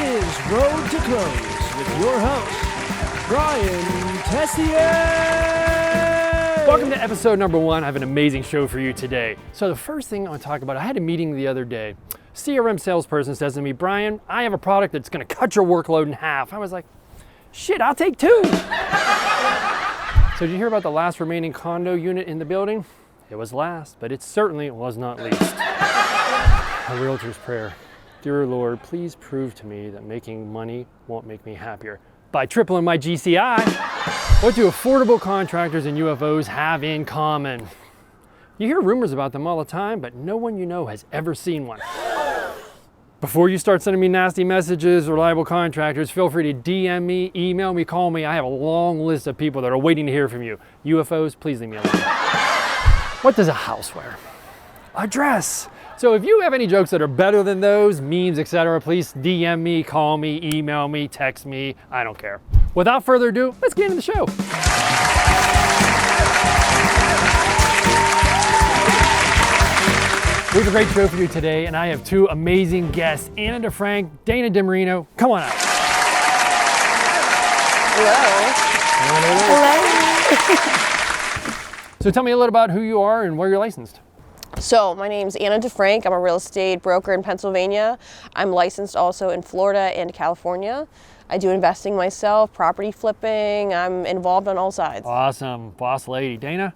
is Road to Close with your host, Brian Teyssier. Welcome to episode number 1. I have an amazing show for you today. So the first thing I want to talk about, I had a meeting the other day. CRM salesperson says to me, Brian, I have a product that's going to cut your workload in half. I was like, shit, I'll take 2. So did you hear about the last remaining condo unit in the building? It was last, but it certainly was not least. A realtor's prayer. Dear Lord, please prove to me that making money won't make me happier by tripling my GCI. What do affordable contractors and UFOs have in common? You hear rumors about them all the time, but no one you know has ever seen one. Before you start sending me nasty messages, reliable contractors, feel free to DM me, email me, call me. I have a long list of people that are waiting to hear from you. UFOs, please leave me alone. What does a house wear? A dress. So if you have any jokes that are better than those, memes, etc., please DM me, call me, email me, text me. I don't care. Without further ado, let's get into the show. We have a great show for you today, and I have 2 amazing guests, Anna DeFrank, Dana DiMarino. Come on out. Hello. So tell me a little about who you are and where you're licensed. So my name's Anna DeFrank. I'm a real estate broker in Pennsylvania. I'm licensed also in Florida and California. I do investing myself, property flipping. I'm involved on all sides. Awesome. Boss lady. Dana?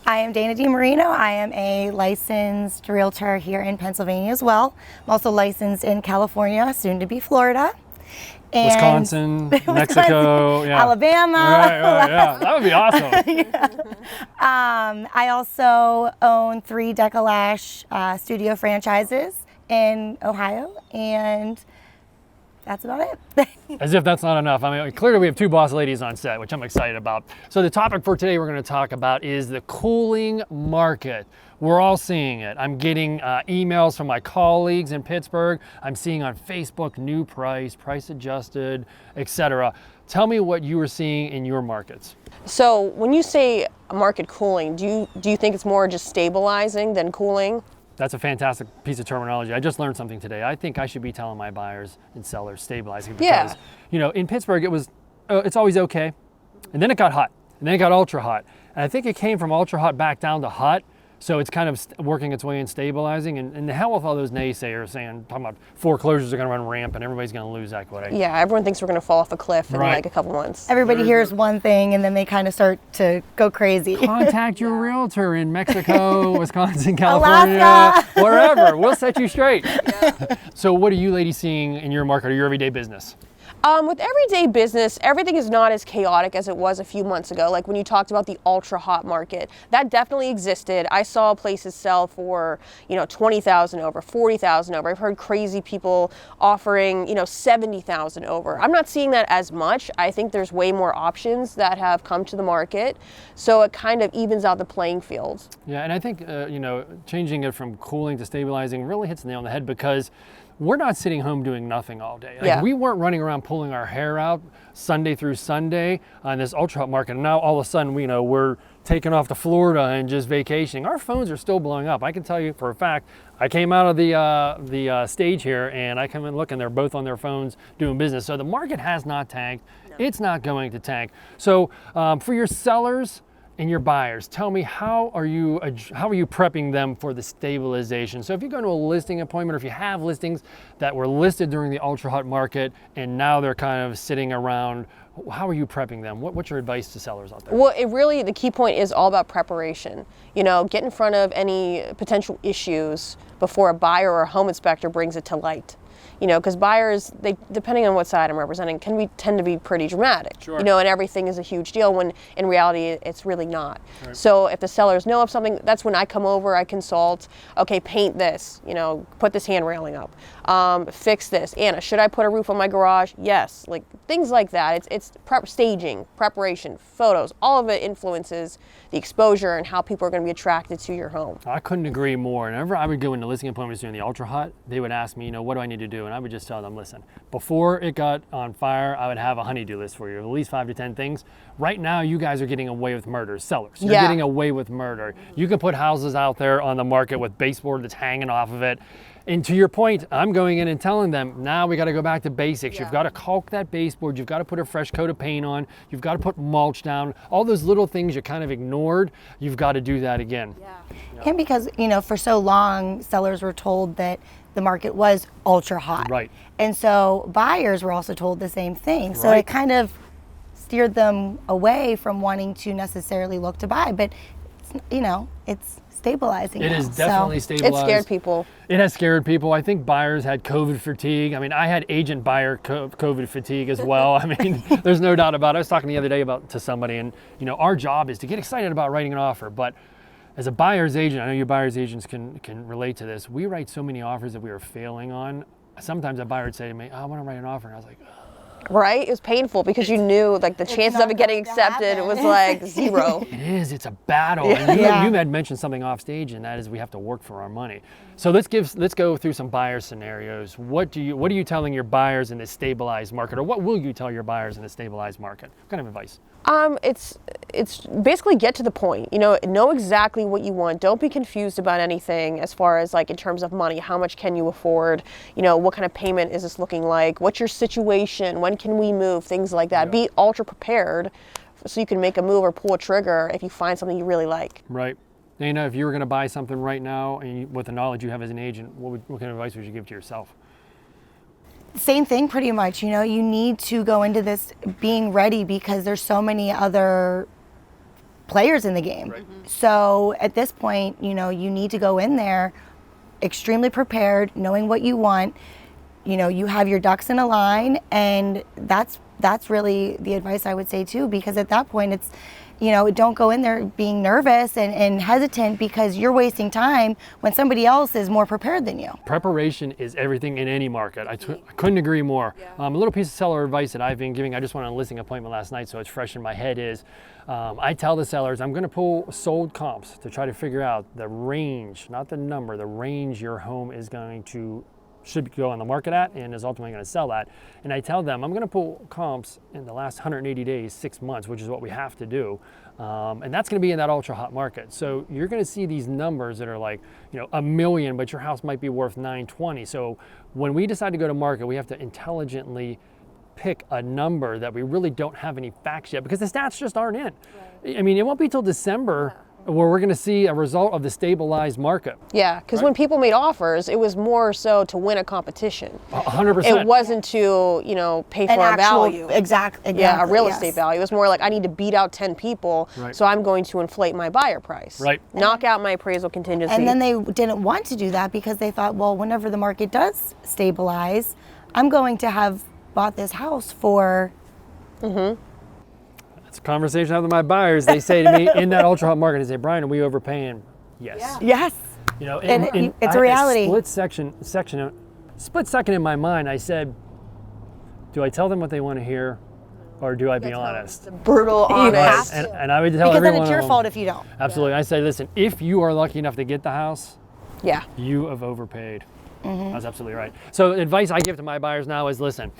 I am Dana DiMarino. I am a licensed realtor here in Pennsylvania as well. I'm also licensed in California, soon to be Florida. And Wisconsin, Mexico, yeah. Alabama. Right, yeah. That would be awesome. I also own 3 Decalash studio franchises in Ohio, and that's about it. As if that's not enough. I mean, clearly we have 2 boss ladies on set, which I'm excited about. So the topic for today we're going to talk about is the cooling market. We're all seeing it. I'm getting emails from my colleagues in Pittsburgh. I'm seeing on Facebook new price adjusted, etc. Tell me what you are seeing in your markets. So when you say a market cooling, do you think it's more just stabilizing than cooling? That's a fantastic piece of terminology. I just learned something today. I think I should be telling my buyers and sellers stabilizing because, you know, in Pittsburgh it was, it's always okay. And then it got hot. And then it got ultra hot. And I think it came from ultra hot back down to hot. So it's kind of working its way in stabilizing, and the hell with all those naysayers talking about foreclosures are going to run rampant, everybody's going to lose equity. Yeah, everyone thinks we're going to fall off a cliff in like a couple months. Everybody hears one thing and then they kind of start to go crazy. Contact your realtor in Mexico, Wisconsin, California, Alaska. Wherever. We'll set you straight. Yeah. So what are you ladies seeing in your market or your everyday business? With everyday business, everything is not as chaotic as it was a few months ago. Like when you talked about the ultra hot market, that definitely existed. I saw places sell for, $20,000 over, $40,000 over. I've heard crazy people offering, $70,000 over. I'm not seeing that as much. I think there's way more options that have come to the market, so it kind of evens out the playing field. Yeah, and I think changing it from cooling to stabilizing really hits the nail on the head because we're not sitting home doing nothing all day. We weren't running around pulling our hair out Sunday through Sunday on this ultra hot market. And now all of a sudden, we're taking off to Florida and just vacationing. Our phones are still blowing up. I can tell you for a fact, I came out of the stage here and I come and look and they're both on their phones doing business. So the market has not tanked. No. It's not going to tank. So for your sellers and your buyers, tell me how are you prepping them for the stabilization? So if you go to a listing appointment or if you have listings that were listed during the ultra hot market and now they're kind of sitting around, how are you prepping them? What's your advice to sellers out there? Well, the key point is all about preparation. Get in front of any potential issues before a buyer or a home inspector brings it to light. Because buyers, they, depending on what side I'm representing, tend to be pretty dramatic. Sure. And everything is a huge deal when in reality it's really not. Right. So if the sellers know of something, that's when I come over, I consult. Okay, paint this. Put this hand railing up. Fix this. Anna, should I put a roof on my garage? Yes. Like things like that. It's staging, preparation, photos. All of it influences the exposure and how people are going to be attracted to your home. I couldn't agree more. Whenever I would go into listing appointments during the ultra hot, they would ask me, what do I need to do? And I would just tell them, listen, before it got on fire, I would have a honey-do list for you, at least 5 to 10 things. Right now, you guys are getting away with murder, sellers. You're getting away with murder. You can put houses out there on the market with baseboard that's hanging off of it. And to your point, I'm going in and telling them, now we got to go back to basics. You've got to caulk that baseboard. You've got to put a fresh coat of paint on. You've got to put mulch down. All those little things you kind of ignored, you've got to do that again. And because, for so long, sellers were told that the market was ultra hot. Right. And so buyers were also told the same thing. So Right. it kind of steered them away from wanting to necessarily look to buy. But, it's stabilizing. It now. is definitely It stabilized. scared people. It has scared people. I think buyers had COVID fatigue. I mean, I had agent buyer COVID fatigue as well. I mean, there's no doubt about it. I was talking the other day to somebody, and our job is to get excited about writing an offer. But as a buyer's agent, I know your buyer's agents can relate to this. We write so many offers that we are failing on. Sometimes a buyer would say to me, I want to write an offer. And I was like, Right? It was painful because you knew like the chances of not it getting going to accepted, it was happen. like 0. it is. It's a battle. And you had mentioned something off stage, and that is we have to work for our money. So let's go through some buyer scenarios. What are you telling your buyers in this stabilized market, or what will you tell your buyers in a stabilized market? What kind of advice? It's basically get to the point. Know exactly what you want. Don't be confused about anything as far as like in terms of money. How much can you afford? What kind of payment is this looking like? What's your situation? When can we move? Things like that. Yeah. Be ultra prepared so you can make a move or pull a trigger if you find something you really like. Right. Dana, if you were going to buy something right now, and with the knowledge you have as an agent, what kind of advice would you give to yourself? Same thing pretty much. You need to go into this being ready because there's so many other players in the game. Right. So at this point, you need to go in there extremely prepared, knowing what you want. You have your ducks in a line, and that's really the advice I would say too, because at that point it's don't go in there being nervous and hesitant because you're wasting time when somebody else is more prepared than you. Preparation is everything in any market. I couldn't agree more. A little piece of seller advice that I've been giving, I just went on a listing appointment last night, so it's fresh in my head, is I tell the sellers I'm going to pull sold comps to try to figure out the range, not the number, the range your home should go on the market at and is ultimately going to sell at. And I tell them I'm going to pull comps in the last 180 days, 6 months, which is what we have to do. And that's going to be in that ultra hot market. So you're going to see these numbers that are like, $1 million, but your house might be worth 920. So when we decide to go to market, we have to intelligently pick a number that we really don't have any facts yet, because the stats just aren't in. Right. I mean, it won't be till December where we're going to see a result of the stabilized market. Yeah, because when people made offers, it was more so to win a competition. 100%. It wasn't to, pay for a value. Exactly. Yeah, a real estate value. It was more like I need to beat out 10 people, Right. so I'm going to inflate my buyer price. Right. Knock out my appraisal contingency. And then they didn't want to do that because they thought, well, whenever the market does stabilize, I'm going to have bought this house for. It's a conversation I have with my buyers. They say to me in that ultra hot market, they say, Brian, are we overpaying? Yes. Yes. And it's a reality. Split second in my mind, I said, do I tell them what they want to hear, or do I be honest? Brutal honest. And I would tell Because everyone. then it's your of them, fault if you don't. Absolutely. I say, listen, if you are lucky enough to get the house, Yeah. you have overpaid. That's absolutely right. So advice I give to my buyers now is, listen,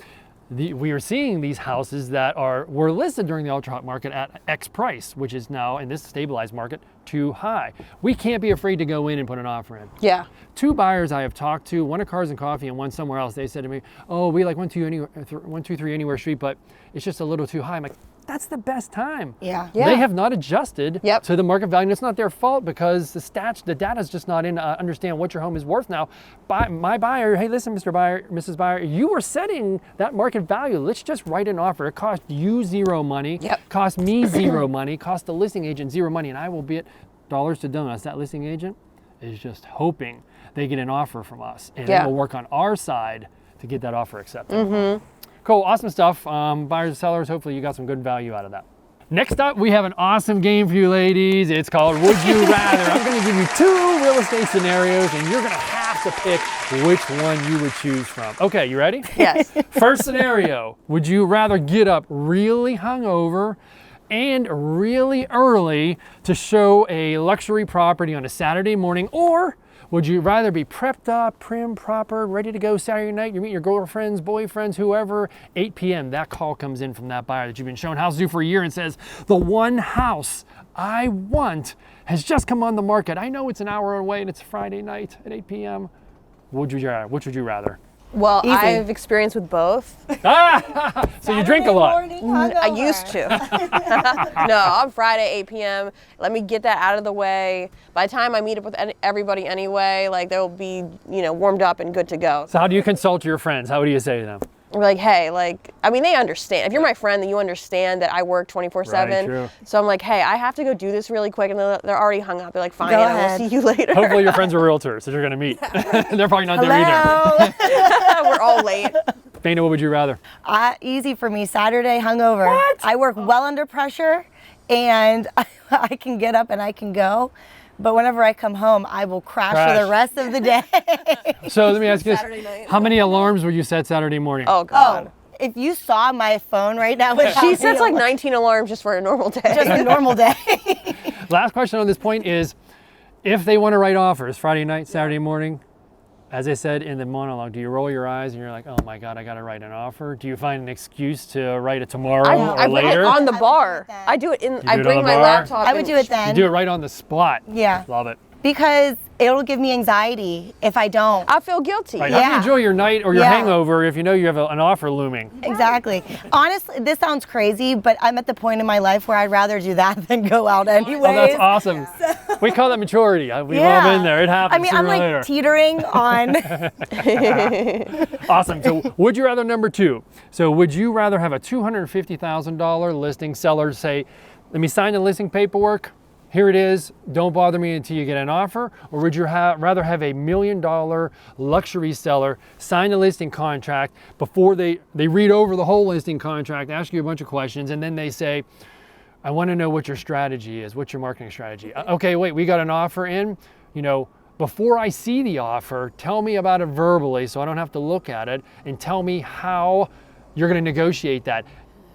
we are seeing these houses that were listed during the ultra hot market at X price, which is now in this stabilized market too high. We can't be afraid to go in and put an offer in. Yeah. 2 buyers I have talked to, one at Cars and Coffee and one somewhere else, they said to me, oh, we like 123 Anywhere Street, but it's just a little too high. I'm like, that's the best time. Yeah. Yeah. They have not adjusted Yep. to the market value. And it's not their fault, because the data is just not in to understand what your home is worth now. My buyer, hey, listen, Mr. Buyer, Mrs. Buyer, you were setting that market value. Let's just write an offer. It cost you 0 money, Yep. cost me 0 money, cost the listing agent 0 money, and I will bet dollars to donuts that listing agent is just hoping they get an offer from us. And Yeah. then we'll work on our side to get that offer accepted. Cool, awesome stuff. Buyers and sellers, hopefully you got some good value out of that. Next up, we have an awesome game for you ladies. It's called Would You Rather. I'm gonna give you 2 real estate scenarios, and you're gonna have to pick which one you would choose from. Okay, you ready? Yes. First scenario, would you rather get up really hungover and really early to show a luxury property on a Saturday morning, or would you rather be prepped up, prim, proper, ready to go Saturday night? You meet your girlfriends, boyfriends, whoever, 8 p.m. That call comes in from that buyer that you've been showing houses to for a year and says, the one house I want has just come on the market. I know it's an hour away and it's Friday night at 8 p.m., Which would you rather? Well, Easy. I've experienced with both. So you drink a lot. I used to. No, on Friday, 8 p.m. Let me get that out of the way. By the time I meet up with everybody anyway, like they'll be, warmed up and good to go. So how do you consult your friends? How do you say to them? We're like, hey, they understand. If you're my friend, then you understand that I work 24/7. Right, true. So I'm like, hey, I have to go do this really quick, and they're already hung up. They're like, fine, Go we'll ahead. see you later. Hopefully your friends are realtors that you're going to meet. They're probably not there either. Hello. We're all late. Dana, what would you rather? Easy for me. Saturday hungover. What? I work well under pressure, and I can get up and I can go. But whenever I come home, I will crash for the rest of the day. So let me ask you this. Saturday night. How many alarms would you set Saturday morning? Oh, God. If you saw my phone right now, She sets like 19 alarms just for a normal day. just a normal day. Last question on this point is, if they want to write offers Friday night, Saturday morning, as I said in the monologue, do you roll your eyes and you're like, oh my God, I got to write an offer? Do you find an excuse to write it tomorrow I or put it later? on the I would bar. do it then. I do it in. do I it bring on the my bar? laptop. I would do it You then. do it right on the spot. Yeah. Love it. Because it'll give me anxiety if I don't. I feel guilty. Right. How do you Yeah. enjoy your night or your Yeah. hangover if you know you have an offer looming? Exactly. Honestly, this sounds crazy, but I'm at the point in my life where I'd rather do that than go out anyways. Oh, that's awesome. We call that maturity. We've all been there. It happens I mean, I'm sooner or like later. teetering on. Awesome. So would you rather number two? So would you rather have a $250,000 listing seller say, let me sign the listing paperwork, here it is, don't bother me until you get an offer? Or would you rather have $1 million luxury seller sign the listing contract before they read over the whole listing contract, ask you a bunch of questions, and then they say, I want to know what your strategy is. What's your marketing strategy? Okay, wait, we got an offer in. Before I see the offer, tell me about it verbally so I don't have to look at it, and tell me how you're going to negotiate that.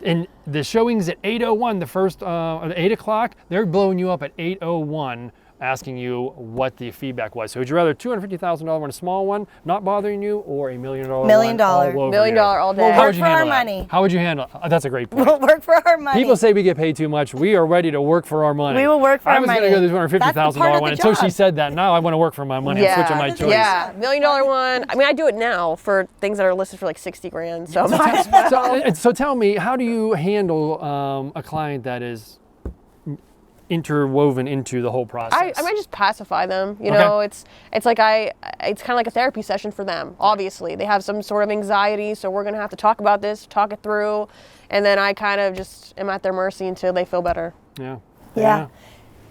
And the showing's at 8:01, the first, 8 o'clock, they're blowing you up at 8:01, asking you what the feedback was. So would you rather $250,000 one, a small one, not bothering you, or $1 million one, $1 million. all over $1 million you? all day. We'll How work would you for our handle that? money. How would you handle it? That's a great point. We'll work for our money. People say we get paid too much. We are ready to work for our money. We will work for I our was money. going to go the That's the part $250,000 of one the until she job. said that. Now I want to work for my money. I'm switching my choice. Yeah, $1 million one. I mean, I do it now for things that are listed for like 60 grand. So So tell me, how do you handle a client that is interwoven into the whole process? I might just pacify them. You know, it's like it's kind of like a therapy session for them. Obviously, they have some sort of anxiety, so we're gonna have to talk about this, talk it through, and then I kind of just am at their mercy until they feel better. Yeah. Yeah.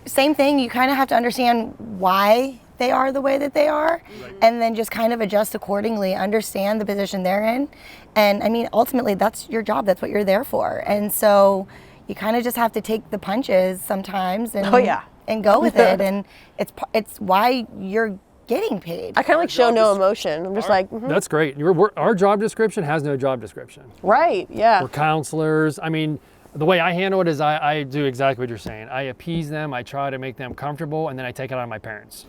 Same thing. You kind of have to understand why they are the way that they are, and then just kind of adjust accordingly, understand the position they're in. And I mean, ultimately, that's your job. That's what you're there for. And so you kind of just have to take the punches sometimes and, and go with it. And it's why you're getting paid. I kind of like show no emotion. I'm just like, That's great. Our job description has no job description. right, yeah. We're counselors. I mean, the way I handle it is I do exactly what you're saying. I appease them. I try to make them comfortable, and then I take it out on my parents.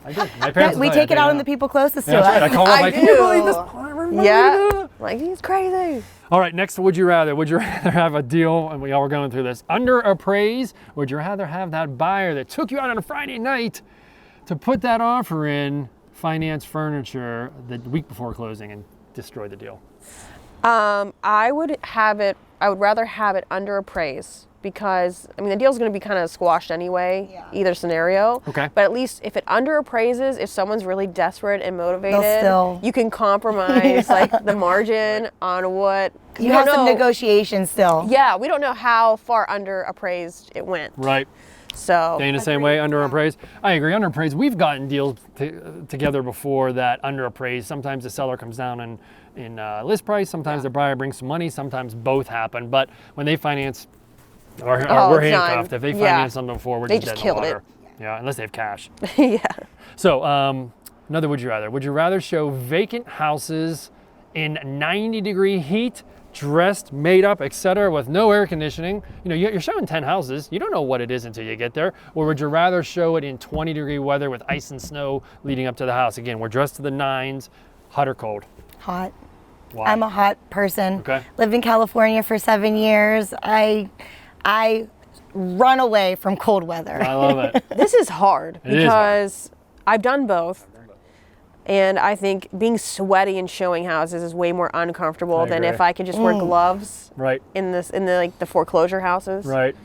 I do. My parents. We take it out on the people closest to That's right. I us. call them I like, do. can you believe this? Yeah, like he's crazy. All right, next, would you rather? Would you rather have a deal, and we all were going through this, under appraise? Would you rather have that buyer that took you out on a Friday night to put that offer in, finance furniture the week before closing and destroy the deal? I would rather have it under appraise because, I mean, the deal's going to be kind of squashed anyway, either scenario. Okay. But at least if it under appraises, if someone's really desperate and motivated, still- you can compromise like the margin on what. 'cause You we have don't some know- negotiation still. Yeah, we don't know how far under appraised it went. Right. So. Dana, same way, under appraise? I agree, under appraise. We've gotten deals together before that under appraise. Sometimes the seller comes down in list price, sometimes the buyer brings some money, sometimes both happen. But when they finance, we're it's handcuffed. done. If they Yeah. finance something before, we're They just just dead in the killed it. water. Yeah, unless they have cash. Yeah. So, another would you rather? Would you rather show vacant houses in 90-degree heat, dressed, made up, etc., with no air conditioning? You know, you're showing 10 houses. You don't know what it is until you get there. Or would you rather show it in 20-degree weather with ice and snow leading up to the house? Again, we're dressed to the nines, hot or cold? Hot. Why? I'm a hot person. Okay. Lived in California for 7 years. I run away from cold weather. I love it. This is hard It is because I've done both. And I think being sweaty and showing houses is way more uncomfortable I than agree. if I could just wear gloves Right. in the foreclosure houses. Right.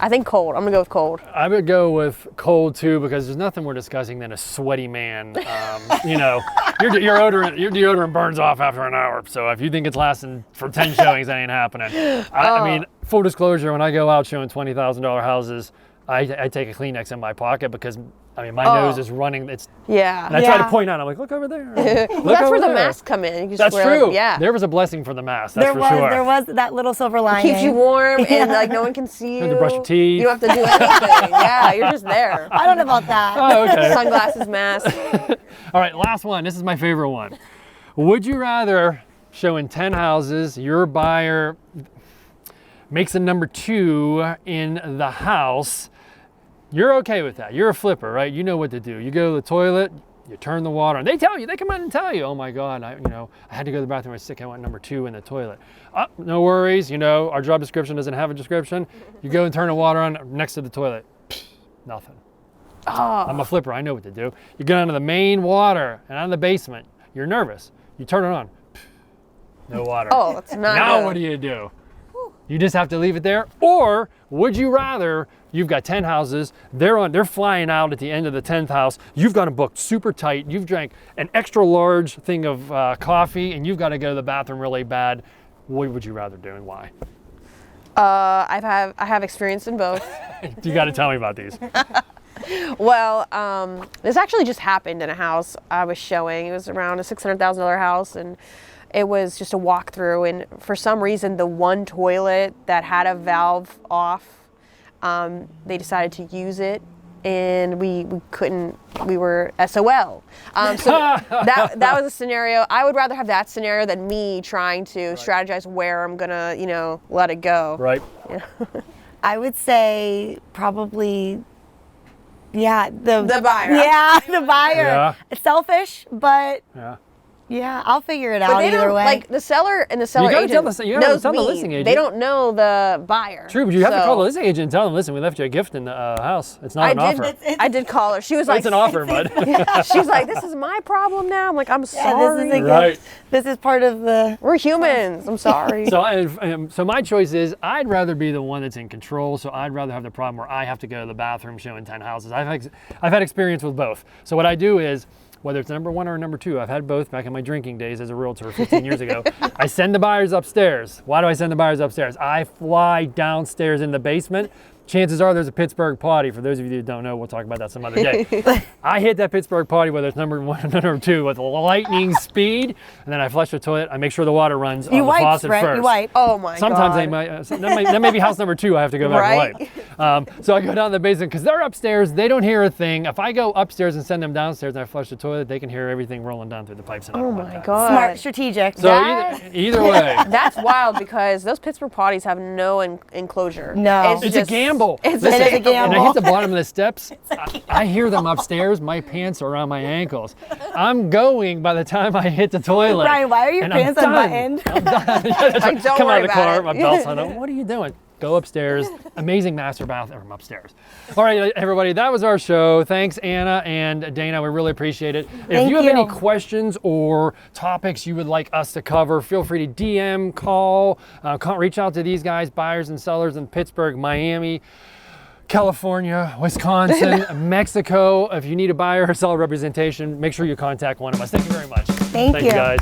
I think cold. I'm gonna go with cold. I would go with cold too, because there's nothing more disgusting than a sweaty man. You know, your deodorant burns off after an hour. So if you think it's lasting for 10 showings, that ain't happening. I mean, full disclosure, when I go out showing $20,000 houses, I take a Kleenex in my pocket because I mean my nose is running. And I try to point out. I'm like, look over there. Well, that's where the masks come in. You just That's wear true. them. Yeah. There was a blessing for the mask. That's for sure. There was that little silver lining. Keeps you warm and like no one can see you. You have to brush your teeth. You don't have to do anything. Yeah, you're just there. I don't know about that. Oh, okay. Sunglasses, mask. All right, last one. This is my favorite one. Would you rather showing 10 houses, your buyer makes a number 2 in the house? You're okay with that. You're a flipper, right? You know what to do. You go to the toilet, you turn the water on. They tell you, they come out and tell you, oh my God, I had to go to the bathroom, I was sick, I want number 2 in the toilet. No worries, our job description doesn't have a description. You go and turn the water on next to the toilet. Nothing. Oh. I'm a flipper, I know what to do. You go down to the main water and out of the basement. You're nervous. You turn it on. No water. Oh, that's not Now good. what do? You just have to leave it there? Or would you rather, you've got 10 houses, they're flying out at the end of the 10th house, you've got them booked super tight, you've drank an extra large thing of coffee, and you've got to go to the bathroom really bad. What would you rather do and why? I have experience in both. You got to tell me about these. Well, this actually just happened in a house I was showing. It was around a $600,000 house, and it was just a walkthrough. And for some reason, the one toilet that had a valve off, they decided to use it, and we couldn't. We were SOL. So that was a scenario. I would rather have that scenario than me trying to strategize where I'm gonna, let it go. Right. I would say probably, the buyer. Yeah, the buyer. Yeah. It's selfish, but Yeah. I'll figure it But out they either don't, way. like the seller and the seller gotta agent you gotta knows tell the me. listing agent. They don't know the buyer. True, but you have to So call the listing agent and tell them, listen, we left you a gift in the house. It's not an offer. I did call her. She was like, It's an offer, bud. she's like, this is my problem now. I'm like, I'm this sorry. is a Right. This is part of the. We're humans. I'm sorry. So my choice is I'd rather be the one that's in control. So I'd rather have the problem where I have to go to the bathroom showing 10 houses. I've had experience with both. So what I do is, whether it's number 1 or number 2, I've had both back in my drinking days as a realtor 15 years ago. I send the buyers upstairs. Why do I send the buyers upstairs? I fly downstairs in the basement. Chances are there's a Pittsburgh potty. For those of you that don't know, we'll talk about that some other day. I hit that Pittsburgh potty, whether it's number 1 or number 2, with lightning speed, and then I flush the toilet. I make sure the water runs on the faucet first. You wipe. Oh my Sometimes God. they might, that may be house number 2, I have to go back and wipe. So I go down the basement, because they're upstairs, they don't hear a thing. If I go upstairs and send them downstairs and I flush the toilet, they can hear everything rolling down through the pipes. And I Oh don't want my that. God. Smart, strategic. So That- either way. That's wild because those Pittsburgh potties have no enclosure. No. It's a gamble. It's Listen, a gamble. When I hit the bottom of the steps, I hear them upstairs. My pants are around my ankles. I'm going by the time I hit the toilet. Brian, why are your and I'm pants done. unbuttoned? I'm done. Yeah, that's right. Don't Come out worry of the about car, it. my belt's on. What are you doing? Go upstairs. Amazing master bathroom upstairs. All right, everybody, that was our show. Thanks, Anna and Dana. We really appreciate it. If Thank you have you. any questions or topics you would like us to cover, feel free to DM, call, reach out to these guys, buyers and sellers in Pittsburgh, Miami, California, Wisconsin, Mexico. If you need a buyer or seller representation, make sure you contact one of us. Thank you very much. Thank you, you. guys.